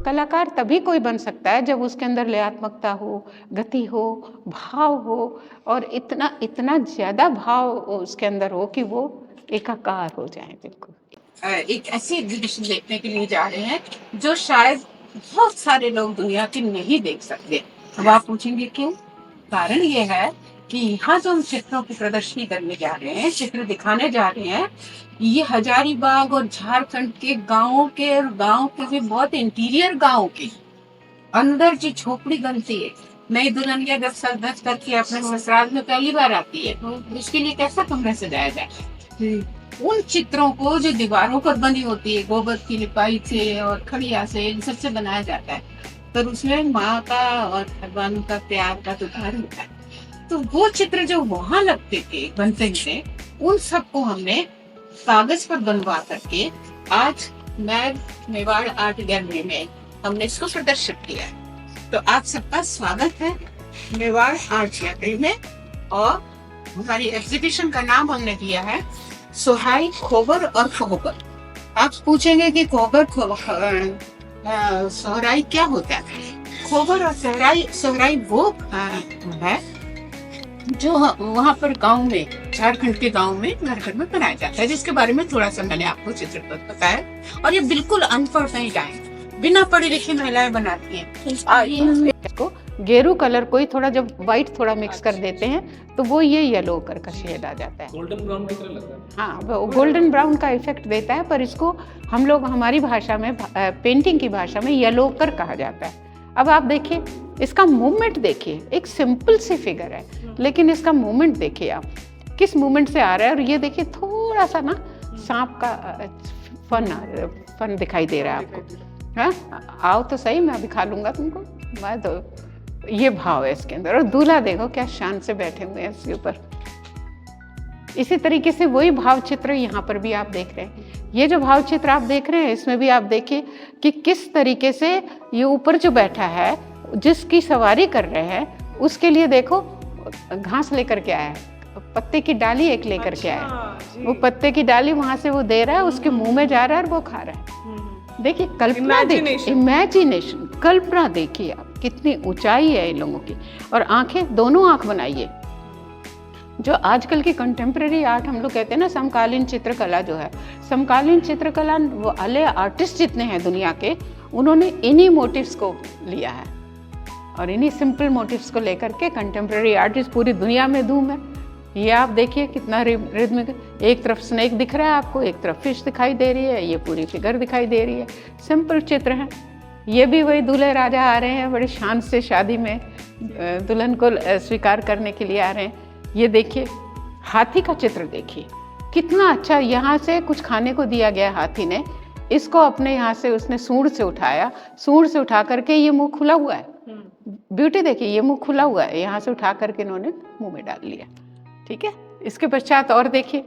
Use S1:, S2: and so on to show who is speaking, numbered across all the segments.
S1: कलाकार तभी कोई बन सकता है जब उसके अंदर लयात्मकता हो, गति हो, भाव हो और इतना इतना ज़्यादा भाव उसके अंदर हो कि वो एकाकार हो जाए बिल्कुल।
S2: एक ऐसी एग्जीबिशन देखने के लिए जा रहे हैं जो शायद बहुत सारे लोग दुनिया के नहीं देख सकते। अब आप पूछेंगे क्यों? कारण ये है कि यहाँ जो हम चित्रों की प्रदर्शनी करने जा रहे हैं, चित्र दिखाने जा रहे हैं, ये हजारीबाग और झारखंड के गांवों के और गांव के भी बहुत इंटीरियर गांव के अंदर जो झोपड़ी बनती है, नई दुल्हनिया जब सज धज करके अपने ससुराल में पहली बार आती है तो उसके लिए कैसा कमरा सजाया जाए, उन चित्रों को जो दीवारों पर बनी होती है गोबर की लिपाई से और खड़िया से, इन सबसे बनाया जाता है। पर उसमें माँ का और भगवान का प्यार का उदाहरण होता है। तो वो चित्र जो वहां लगते थे, बनते थे, उन सबको हमने कागज पर बनवा करके आज मेवाड़ आर्ट गैलरी में हमने इसको प्रदर्शित किया है। तो आप सबका स्वागत है मेवाड़ आर्ट गैलरी में। और हमारी एग्जीबिशन का नाम हमने दिया है सोहाई, खोबर और खोबर। आप पूछेंगे कि खोबर सोहराई क्या होता है? खोबर और सोहराई वो है जो वहाँ पर गांव में, झारखंड के गांव में घर घर में बनाया जाता है, जिसके बारे में थोड़ा सा मैंने आपको चित्र पर बताया। और ये बिल्कुल अनपढ़ महिलाएं, बिना पढ़ी लिखी महिलाएं बनाती हैं।
S1: इसको गेरू कलर को ही थोड़ा जब व्हाइट थोड़ा मिक्स कर देते हैं तो वो ये येलो कर का शेड आ जाता है।
S3: गोल्डन ब्राउन की तरह लगता है।
S1: हाँ, वो गोल्डन ब्राउन का इफेक्ट देता है, पर इसको हम लोग हमारी भाषा में, पेंटिंग की भाषा में येलो कर कहा जाता है। अब आप देखिए इसका मूवमेंट देखिए, एक सिंपल सी फिगर है लेकिन इसका मूवमेंट देखिए आप किस मूवमेंट से आ रहा है। और ये देखिए थोड़ा सा ना सांप का फन दिखाई दे रहा है आपको। हाँ, आओ तो सही, मैं दिखा लूंगा तुमको। मैं तो ये भाव है इसके अंदर। और दूल्हा देखो क्या शान से बैठे हुए हैं इसके ऊपर। इसी तरीके से वही भाव चित्र यहाँ पर भी आप देख रहे हैं। ये जो भाव चित्र आप देख रहे हैं इसमें भी आप देखिए कि किस तरीके से ये ऊपर जो बैठा है, जिसकी सवारी कर रहे हैं, उसके लिए देखो घास लेकर के आया है, पत्ते की डाली एक लेकर के आया है। वो पत्ते की डाली वहां से वो दे रहा है, उसके मुंह में जा रहा है और वो खा रहा है। देखिए कल्पना, देखिए इमेजिनेशन, कल्पना देखिए आप कितनी ऊंचाई है इन लोगों की। और आंखें, दोनों आंख बनाइए। जो आजकल की कंटेम्प्रेरी आर्ट हम लोग कहते हैं ना, समकालीन चित्रकला जो है, समकालीन चित्रकला वाले आर्टिस्ट जितने हैं दुनिया के, उन्होंने इन्हीं मोटिव्स को लिया है और इन्हीं सिंपल मोटिव्स को लेकर के कंटेम्प्रेरी आर्टिस्ट पूरी दुनिया में धूम है। ये आप देखिए कितना रिदमिक, एक तरफ स्नेक दिख रहा है आपको, एक तरफ फिश दिखाई दे रही है, ये पूरी फिगर दिखाई दे रही है। सिंपल चित्र हैं। ये भी वही दूल्हे राजा आ रहे हैं, बड़ी शान से शादी में दुल्हन को स्वीकार करने के लिए आ रहे हैं। ये देखिए हाथी का चित्र देखिए कितना अच्छा, यहाँ से कुछ खाने को दिया गया हाथी ने, इसको अपने यहाँ से उसने सूंड से उठाया, सूंड से उठा करके ये मुंह खुला हुआ है। ब्यूटी देखिए, ये मुंह खुला हुआ है, यहाँ से उठा करके इन्होंने मुंह में डाल लिया। ठीक है, इसके पश्चात और देखिए।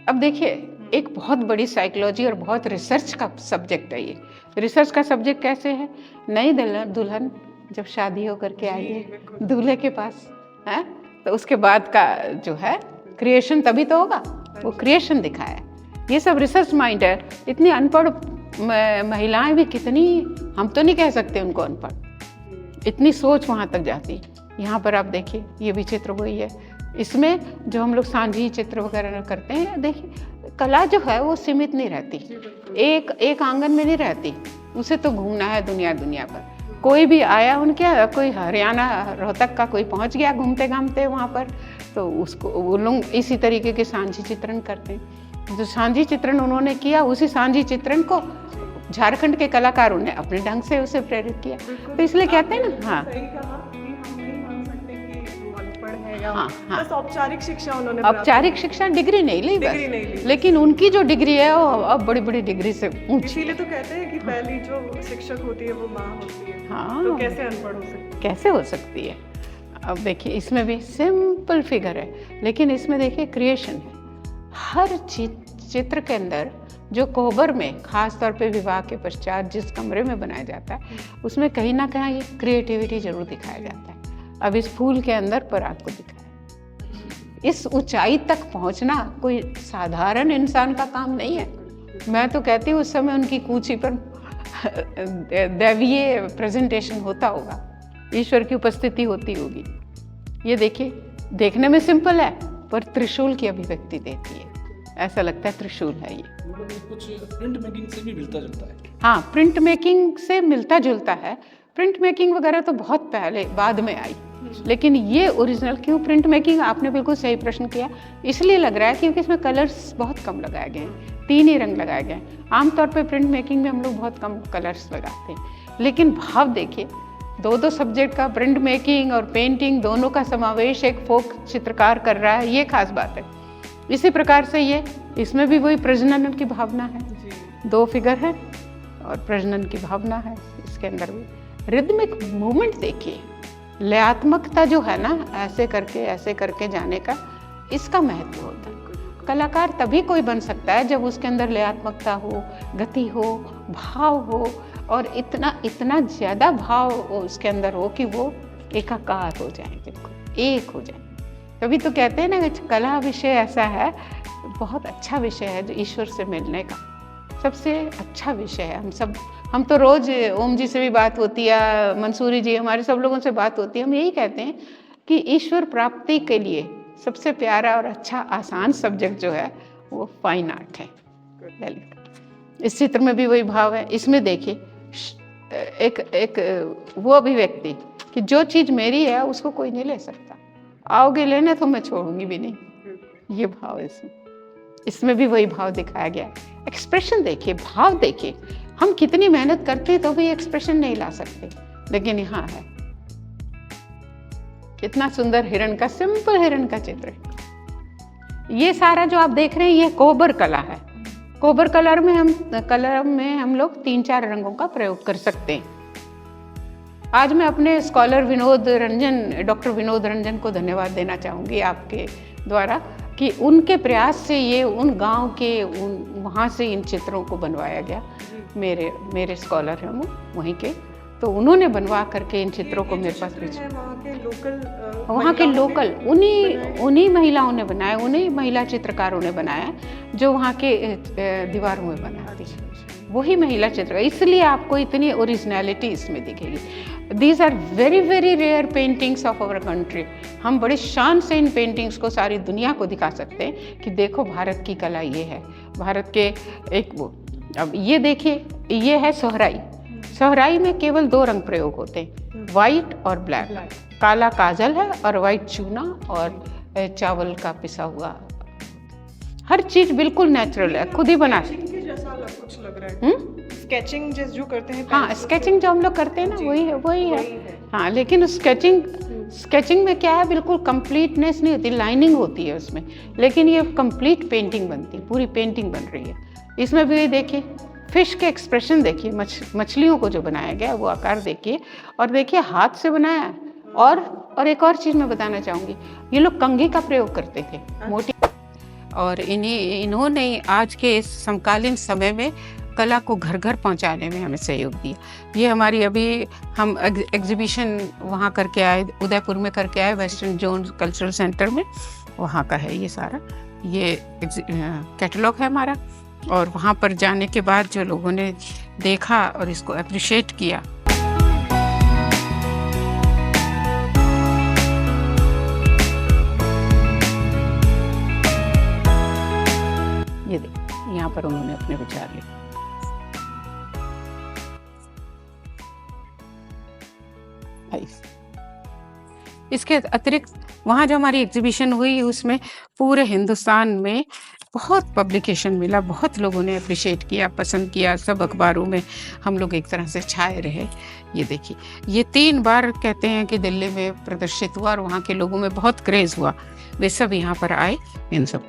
S1: अब देखिए एक बहुत बड़ी साइकोलॉजी और बहुत रिसर्च का सब्जेक्ट है ये। रिसर्च का सब्जेक्ट कैसे है? नई दुल्हन जब शादी होकर के आई है दूल्हे के पास है, तो उसके बाद का जो है क्रिएशन तभी तो होगा, वो क्रिएशन दिखाया है। ये सब रिसर्च माइंड है। इतनी अनपढ़ महिलाएं भी कितनी, हम तो नहीं कह सकते उनको अनपढ़, इतनी सोच वहाँ तक जाती। यहाँ पर आप देखिए ये भी चित्र वही है। इसमें जो हम लोग सांझी चित्र वगैरह करते हैं, देखिए कला जो है वो सीमित नहीं रहती, एक आंगन में नहीं रहती, उसे तो घूमना है दुनिया दुनिया पर। कोई भी आया, उनके कोई हरियाणा रोहतक का कोई पहुंच गया घूमते घामते वहाँ पर, तो उसको वो लोग इसी तरीके के सांझी चित्रण करते हैं। जो सांझी चित्रण उन्होंने किया, उसी सांझी चित्रण को झारखंड के कलाकारों ने अपने ढंग से उसे प्रेरित किया। तो इसलिए कहते हैं ना, हाँ, हाँ,
S4: बस औपचारिक शिक्षा उन्होंने,
S1: औपचारिक शिक्षा डिग्री नहीं ली बस, लेकिन उनकी जो डिग्री है वो अब बड़ी बड़ी डिग्री से ऊंची।
S4: इसीलिए तो कहते हैं कि पहली जो शिक्षक होती है वो माँ होती है।
S1: हाँ,
S4: तो कैसे अनपढ़ हो सकती है?
S1: कैसे हो सकती है? अब देखिए इसमें भी सिंपल फिगर है, लेकिन इसमें देखिए क्रिएशन है। हर चित्र के अंदर जो कोहबर में खास तौर पे विवाह के पश्चात जिस कमरे में बनाया जाता है, उसमें कहीं ना कहीं क्रिएटिविटी जरूर दिखाया जाता है। अब इस फूल के अंदर पराग को दिखाया। इस ऊंचाई तक पहुंचना कोई साधारण इंसान का काम नहीं है। मैं तो कहती हूँ उस समय उनकी कूची पर दैवीय प्रेजेंटेशन होता होगा, ईश्वर की उपस्थिति होती होगी। ये देखिए, देखने में सिंपल है पर त्रिशूल की अभिव्यक्ति देती है, ऐसा लगता है त्रिशूल है ये।
S3: मतलब कुछ प्रिंट मेकिंग से भी मिलता जुलता है।
S1: हाँ, प्रिंट मेकिंग से मिलता जुलता है। प्रिंट मेकिंग वगैरह तो बहुत पहले बाद में आई, लेकिन ये ओरिजिनल क्यों प्रिंट मेकिंग, आपने बिल्कुल सही प्रश्न किया। इसलिए लग रहा है क्योंकि इसमें कलर्स बहुत कम लगाए गए हैं, 3 ही रंग लगाए गए हैं। आमतौर पे प्रिंट मेकिंग में हम लोग बहुत कम कलर्स लगाते हैं, लेकिन भाव देखिए, दो सब्जेक्ट का, प्रिंट मेकिंग और पेंटिंग दोनों का समावेश एक फोक चित्रकार कर रहा है, ये खास बात है। इसी प्रकार से ये इसमें भी वही प्रजनन की भावना है, 2 फिगर है और प्रजनन की भावना है इसके अंदर भी। रिदमिक मूवमेंट देखिए, लयात्मकता जो है ना, ऐसे करके जाने का, इसका महत्व होता है। कलाकार तभी कोई बन सकता है जब उसके अंदर लयात्मकता हो, गति हो, भाव हो, और इतना ज़्यादा भाव उसके अंदर हो कि वो एकाकार हो जाए, बिल्कुल एक हो जाए। तभी तो कहते हैं ना कि कला विषय ऐसा है, बहुत अच्छा विषय है जो ईश्वर से मिलने का सबसे अच्छा विषय है। हम तो रोज ओम जी से भी बात होती है, मंसूरी जी, हमारे सब लोगों से बात होती है, हम यही कहते हैं कि ईश्वर प्राप्ति के लिए सबसे प्यारा और अच्छा आसान सब्जेक्ट जो है वो फाइन आर्ट है, ललित। इस चित्र में भी वही भाव है। इसमें देखिए एक वो अभिव्यक्ति कि जो चीज़ मेरी है उसको कोई नहीं ले सकता, आओगे लेने तो मैं छोड़ूंगी भी नहीं, ये भाव है इसमें भी वही भाव दिखाया गया है। एक्सप्रेशन देखिए, भाव देखिए, हम कितनी मेहनत करते हैं तो भी एक्सप्रेशन नहीं ला सकते, लेकिन यहाँ है। कितना सुंदर हिरण का, सिंपल हिरण का चित्र है। ये सारा जो आप देख रहे हैं ये कोबर कला है। कोबर कलर में हम लोग 3-4 रंगों का प्रयोग कर सकते हैं। आज मैं अपने स्कॉलर डॉक्टर विनोद रंजन को धन्यवाद देना चाहूँगी आपके द्वारा कि उनके प्रयास से ये उन गांव के वहाँ से इन चित्रों को बनवाया गया। मेरे स्कॉलर हैं वो वहीं के, तो उन्होंने बनवा करके इन चित्रों को मेरे पास भेजा। वहाँ के लोकल उन्हीं महिलाओं ने बनाया, उन्हीं महिला चित्रकारों ने बनाया जो वहाँ के दीवारों में बनाती है, वही महिला चित्र। इसलिए आपको इतनी ओरिजिनलिटी इसमें दिखेगी। These are very very rare paintings of our country. हम बड़े शान से इन पेंटिंग्स को सारी दुनिया को दिखा सकते हैं कि देखो भारत की कला ये है, भारत के एक वो। अब ये देखिए, ये है सोहराई। सोहराई में केवल 2 रंग प्रयोग होते हैं, वाइट और ब्लैक। काला काजल है और वाइट चूना और चावल का पिसा हुआ। हर चीज बिल्कुल नेचुरल है, खुद ही बना सकते।
S4: जैसा कुछ लग रहा है स्केचिंग जो करते हैं।
S1: हाँ, स्केचिंग जो हम लोग करते हैं ना, वही है। हाँ, लेकिन स्केचिंग में क्या है, बिल्कुल कंप्लीटनेस नहीं होती, लाइनिंग होती है उसमें, लेकिन ये कंप्लीट पेंटिंग बनती है, पूरी पेंटिंग बन रही है। इसमें भी देखिए, फिश के एक्सप्रेशन देखिए, मछलियों को जो बनाया गया वो आकार देखिए, और देखिए हाथ से बनाया है। और एक और चीज़ मैं बताना चाहूँगी, ये लोग कंघी का प्रयोग करते थे, मोटी, और इन्होंने आज के इस समकालीन समय में कला को घर घर पहुंचाने में हमें सहयोग दिया। ये हमारी अभी हम एग्जीबिशन वहाँ करके आए, उदयपुर में करके आए, वेस्टर्न जोन कल्चरल सेंटर में, वहाँ का है ये सारा। ये कैटलॉग है हमारा, और वहाँ पर जाने के बाद जो लोगों ने देखा और इसको अप्रिशिएट किया, ये देखिए, यहाँ पर उन्होंने अपने विचार लिखे। इसके अतिरिक्त वहाँ जो हमारी एग्जीबिशन हुई उसमें पूरे हिंदुस्तान में बहुत पब्लिकेशन मिला, बहुत लोगों ने अप्रिशिएट किया, पसंद किया, सब अखबारों में हम लोग एक तरह से छाए रहे। ये देखिए, ये 3 बार कहते हैं कि दिल्ली में प्रदर्शित हुआ और वहाँ के लोगों में बहुत क्रेज हुआ, वे सब यहाँ पर आए। इन सब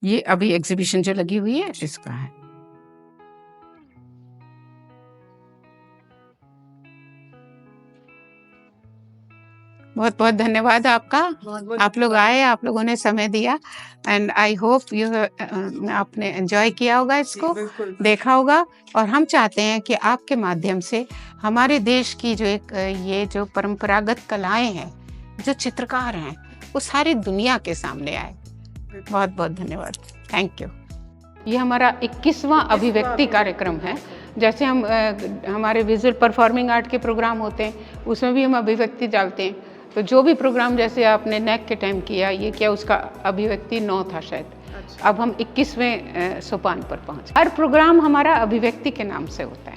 S1: ये अभी एग्जीबिशन जो लगी हुई है इसका है। बहुत बहुत धन्यवाद आपका, आप लोग आए, आप लोगों ने समय दिया, एंड आई होप आपने एंजॉय किया होगा, इसको देखा होगा। और हम चाहते हैं कि आपके माध्यम से हमारे देश की जो ये जो परंपरागत कलाएं हैं, जो चित्रकार हैं, वो सारी दुनिया के सामने आए। बहुत बहुत धन्यवाद, थैंक यू। ये हमारा 21वां अभिव्यक्ति कार्यक्रम है। जैसे हम हमारे विजुअल परफॉर्मिंग आर्ट के प्रोग्राम होते हैं, उसमें भी हम अभिव्यक्ति डालते हैं। तो जो भी प्रोग्राम जैसे आपने नेक के टाइम किया, ये क्या उसका अभिव्यक्ति 9 था शायद। अब हम 21वें सोपान पर पहुँचे। हर प्रोग्राम हमारा अभिव्यक्ति के नाम से होता है।